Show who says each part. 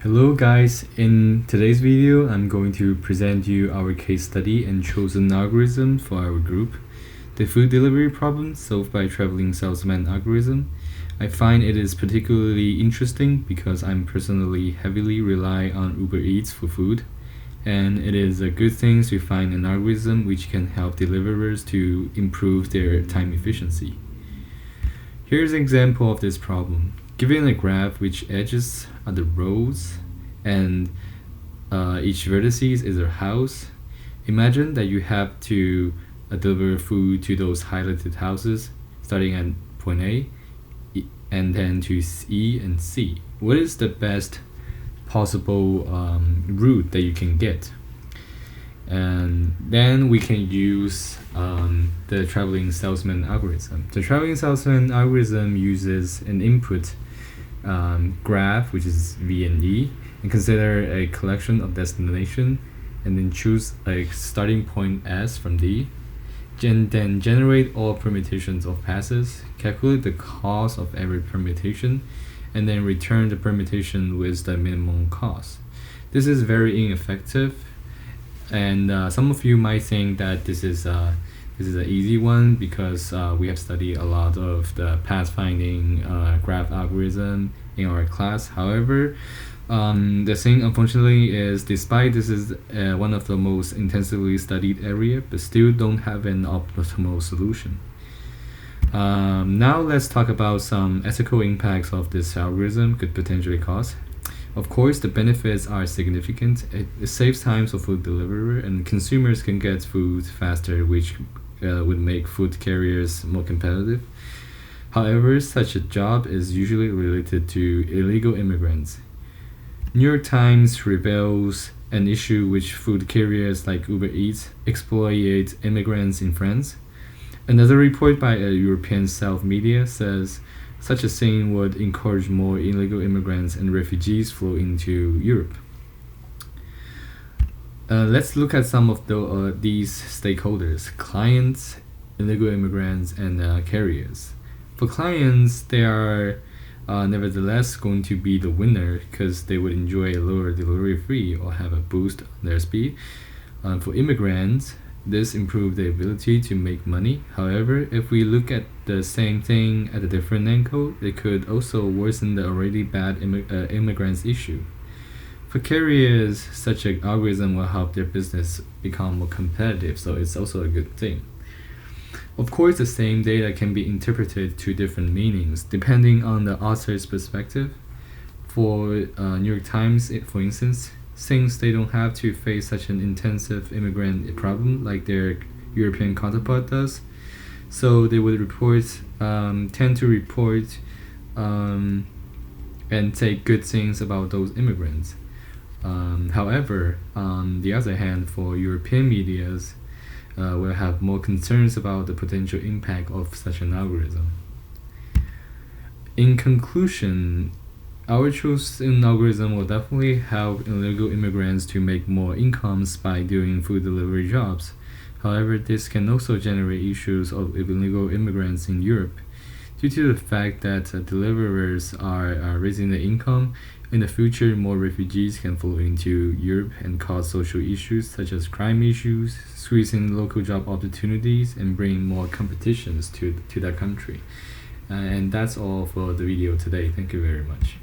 Speaker 1: Hello guys, in today's video I'm going to present you our case study and chosen algorithm for our group, the food delivery problem solved by traveling salesman algorithm. I find it is particularly interesting because I'm personally heavily rely on Uber Eats for food, and it is a good thing to find an algorithm which can help deliverers to improve their time efficiency. Here's an example of this problem. Given a graph which edges are the roads and each vertices is a house, imagine that you have to deliver food to those highlighted houses starting at point A and then to E and C. What is the best possible route that you can get? And then we can use the traveling salesman algorithm. The traveling salesman algorithm uses an input graph, which is V and E, and consider a collection of destination, and then choose a starting point S from D, and then generate all permutations of passes, calculate the cost of every permutation, and then return the permutation with the minimum cost. This is very ineffective, and some of you might think that this is an easy one because we have studied a lot of the pathfinding graph algorithm in our class. However, the thing unfortunately is, despite this is one of the most intensively studied area, but still don't have an optimal solution. Now let's talk about some ethical impacts of this algorithm could potentially cause. Of course, the benefits are significant. It saves time for food deliverer, and consumers can get food faster, which would make food carriers more competitive. However, such a job is usually related to illegal immigrants. New York Times reveals an issue which food carriers like Uber Eats exploit immigrants in France. Another report by a European self-media says such a thing would encourage more illegal immigrants and refugees flow into Europe. Let's look at some of these stakeholders: clients, illegal immigrants, and carriers. For clients, they are nevertheless going to be the winner because they would enjoy a lower delivery fee or have a boost on their speed. For immigrants, this improves the ability to make money. However, if we look at the same thing at a different angle, it could also worsen the already bad immigrants issue. For carriers, such an algorithm will help their business become more competitive, so it's also a good thing. Of course, the same data can be interpreted to different meanings depending on the author's perspective. For New York Times, for instance, since they don't have to face such an intensive immigrant problem like their European counterpart does, so they would tend to report and say good things about those immigrants. However, on the other hand, for European medias, will have more concerns about the potential impact of such an algorithm. In conclusion, our chosen algorithm will definitely help illegal immigrants to make more incomes by doing food delivery jobs. However, this can also generate issues of illegal immigrants in Europe. Due to the fact that deliverers are raising the income, in the future more refugees can flow into Europe and cause social issues such as crime issues, squeezing local job opportunities, and bring more competitions to that country. And that's all for the video today. Thank you very much.